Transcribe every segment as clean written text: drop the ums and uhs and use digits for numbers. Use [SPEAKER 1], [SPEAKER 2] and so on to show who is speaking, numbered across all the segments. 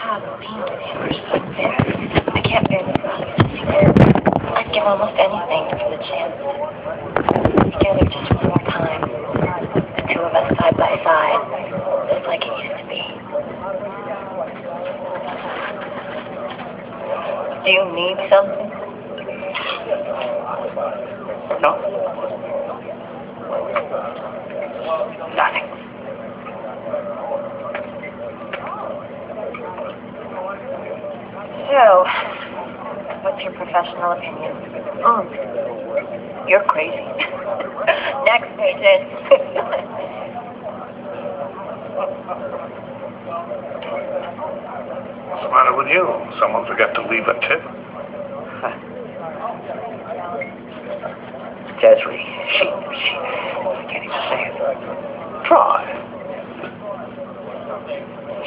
[SPEAKER 1] Chicago, penal hammers up there. I can't bear the thought of sitting there. I'd give almost anything for the chance. Together just one more time. The two of us side by side, just like it used to be. Do you need something? No? Nothing. So, what's your professional opinion? You're crazy. Next, agent.
[SPEAKER 2] What's the matter with you? Someone forgot to leave a tip?
[SPEAKER 3] Desiree, I can't even say it. Try.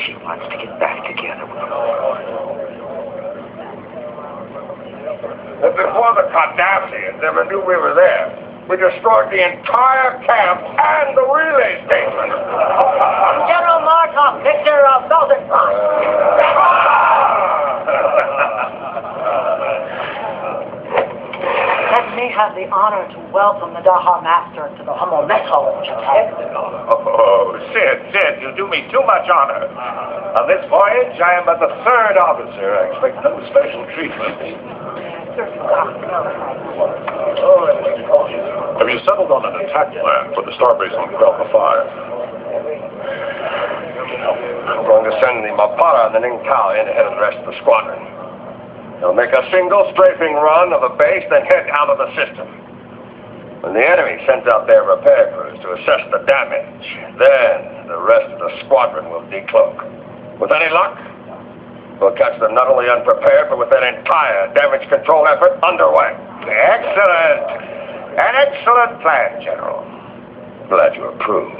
[SPEAKER 3] She wants to get back together with him.
[SPEAKER 2] Before the Cardassians ever knew we were there, we destroyed the entire camp and the relay station.
[SPEAKER 1] General Markov, Victor Belzenfront.
[SPEAKER 4] Let me have the honor to welcome the Daha Master to the humble mess hall, Lieutenant.
[SPEAKER 2] Oh, Sid, you do me too much honor. On this voyage, I am but the third officer. I expect no special treatment.
[SPEAKER 5] Have you settled on an attack plan for the starbase on Alpha 5?
[SPEAKER 2] I'm going to send the Mapara and the Ningtao in ahead of the rest of the squadron. They'll make a single strafing run of the base, then head out of the system. When the enemy sends out their repair crews to assess the damage, then the rest of the squadron will decloak. With any luck, we'll catch them not only unprepared, but with that entire damage control effort underway. Excellent! An excellent plan, General. Glad you approve.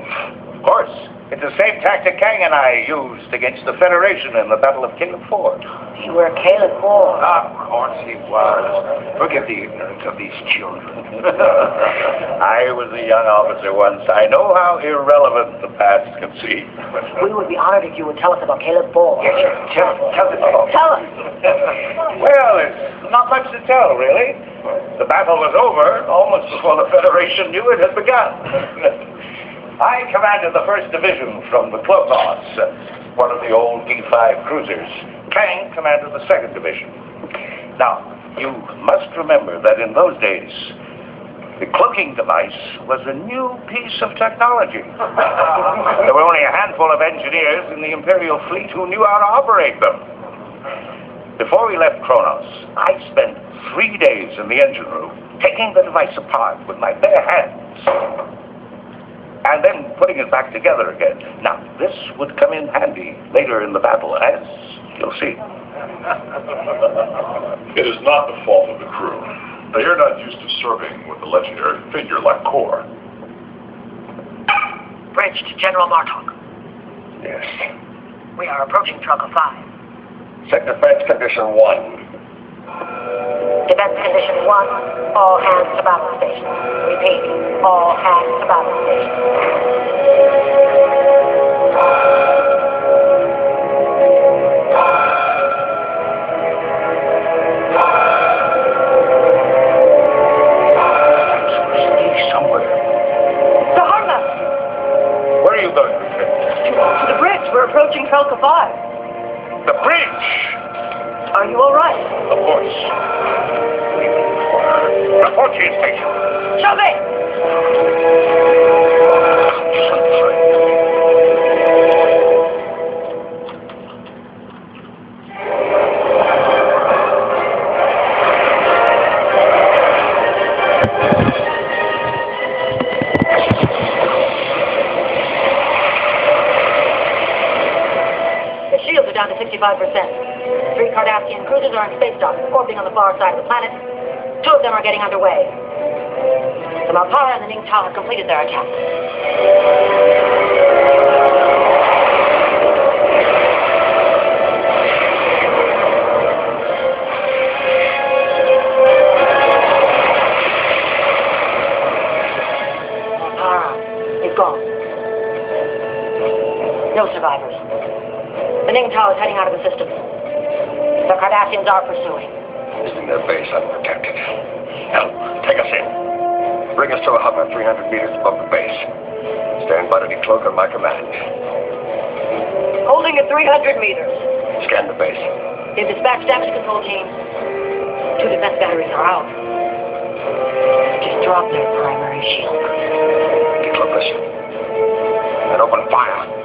[SPEAKER 2] Of course, it's the same tactic Kang and I used against the Federation in the Battle of Caleb Ford.
[SPEAKER 4] You were Caleb Ford.
[SPEAKER 2] Of course he was. Forgive the ignorance of these children. I was a young officer once. I know how irrelevant the past can seem.
[SPEAKER 4] We would be honored if you would tell us about Caleb Ford.
[SPEAKER 2] Yes, sure. Tell
[SPEAKER 4] Tell us.
[SPEAKER 2] Well, it's not much to tell, really. The battle was over almost before the Federation knew it had begun. I commanded the 1st Division from the Clothos, one of the old D5 cruisers. Kang commanded the 2nd Division. Now, you must remember that in those days, the cloaking device was a new piece of technology. There were only a handful of engineers in the Imperial fleet who knew how to operate them. Before we left Kronos, I spent 3 days in the engine room, taking the device apart with my bare hands, and then putting it back together again. Now, this would come in handy later in the battle, as you'll see.
[SPEAKER 5] It is not the fault of the crew. They are not used to serving with a legendary figure like Kor.
[SPEAKER 4] Bridge to General Martok.
[SPEAKER 2] Yes.
[SPEAKER 4] We are approaching Trunka 5.
[SPEAKER 2] Set defense condition 1.
[SPEAKER 4] Defense condition 1, all hands to battle station. Repeat, all hands to battle station.
[SPEAKER 2] Somewhere.
[SPEAKER 4] The Harma!
[SPEAKER 2] Where are you going, Lieutenant?
[SPEAKER 4] To the bridge. We're approaching Trunka 5.
[SPEAKER 2] The bridge!
[SPEAKER 4] Are you all right?
[SPEAKER 2] Of course. Report to your station.
[SPEAKER 4] Shove it! The shields are down to 65%. 3 Cardassian cruisers are in space dock, orbiting on the far side of the planet. 2 of them are getting underway. The Malpara and the Ningtao have completed their attack. Malpara is gone. No survivors. The Ningtao Intel is heading out of the system. The Cardassians are pursuing.
[SPEAKER 3] This is their base unprotected. Hell, take us in. Bring us to a hover 300 meters above the base. Stand by to decloak on my command.
[SPEAKER 4] Holding at 300 meters.
[SPEAKER 3] Scan the base.
[SPEAKER 4] They've dispatched damage control teams. 2 defense batteries are out. Just drop their primary shield.
[SPEAKER 3] Decloak us. And open fire.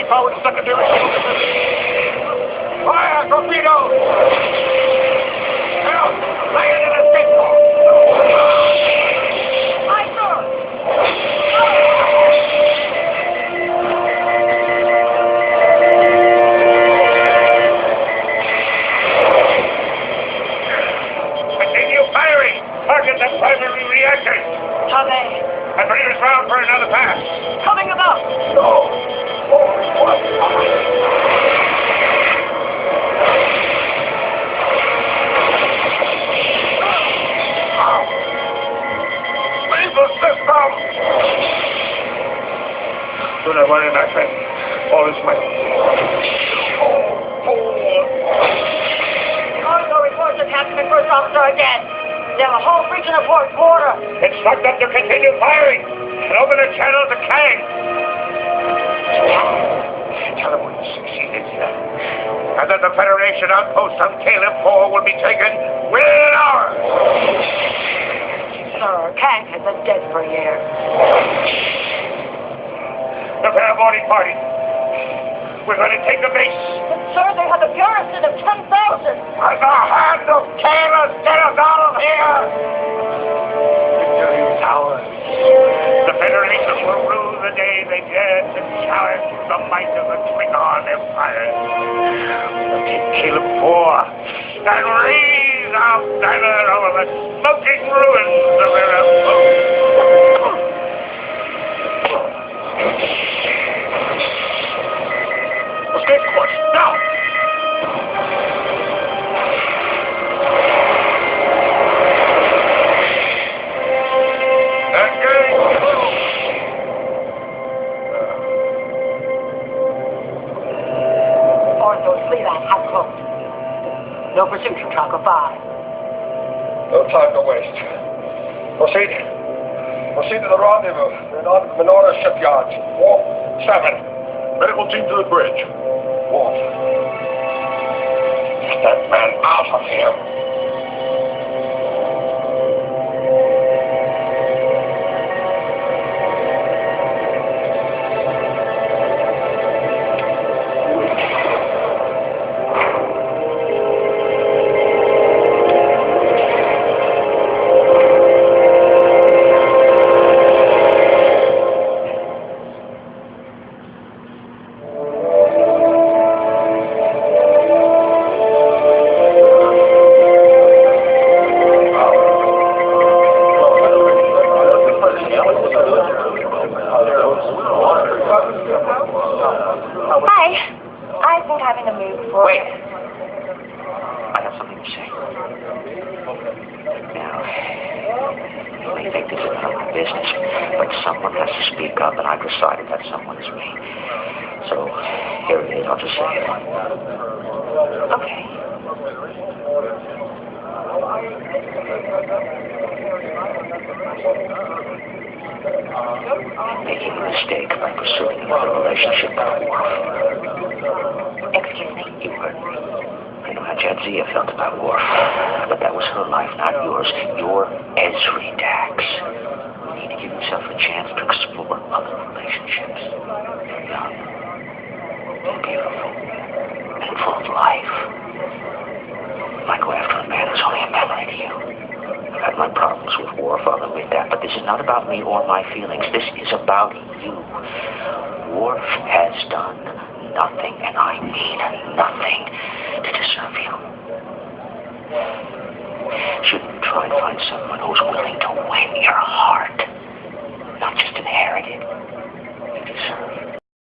[SPEAKER 2] Forward secondary. Fire, torpedoes! Help! Lay it in a signal! Aye, sir! Continue firing! Target the primary reactors!
[SPEAKER 4] Tommy!
[SPEAKER 2] And bring us round for another pass!
[SPEAKER 4] Coming about!
[SPEAKER 3] No!
[SPEAKER 2] Lethal system! Do not worry, my friend. All is well.
[SPEAKER 4] Cargo reports that Captain and First Officer are dead. They have a whole region of port border.
[SPEAKER 2] Instruct them to continue firing and open a channel to Kang. Tell them we succeeded, and that the Federation outpost on Caleb 4 will be taken within an hour.
[SPEAKER 4] Sir, Kang has been dead for a year.
[SPEAKER 2] Prepare a boarding party. We're going to take the base.
[SPEAKER 4] But, sir, they have a garrison of 10,000.
[SPEAKER 2] As a hand of Caleb, get us out of here. Victory towers. The Federation will rule the day they dare to challenge the might of the Klingon Empire. We'll take Caleb 4 and raise our banner over the smoking ruins of their outpost. Escape course, now!
[SPEAKER 4] No pursuit from Tracker 5.
[SPEAKER 3] No time to waste. Proceed. Proceed to the rendezvous. Menorah shipyards. Wharf 7.
[SPEAKER 5] Medical team to the bridge.
[SPEAKER 3] Wharf. Get that man out of here. Making a mistake by pursuing another relationship with Worf.
[SPEAKER 1] Excuse me?
[SPEAKER 3] You heard me. I know how Jadzia felt about Worf, but that was her life, not yours. You're Ezri Dax. You need to give yourself a chance to explore other relationships. You're young, you're beautiful, and full of life. Why go after a man who's only a memory to you? I've had my problems with Worf, I'll admit that, but this is not about me or my feelings. This is about you. Worf has done nothing, and I mean nothing, to deserve you. Shouldn't you try and find someone who's willing to win your heart, not just inherit it? It is.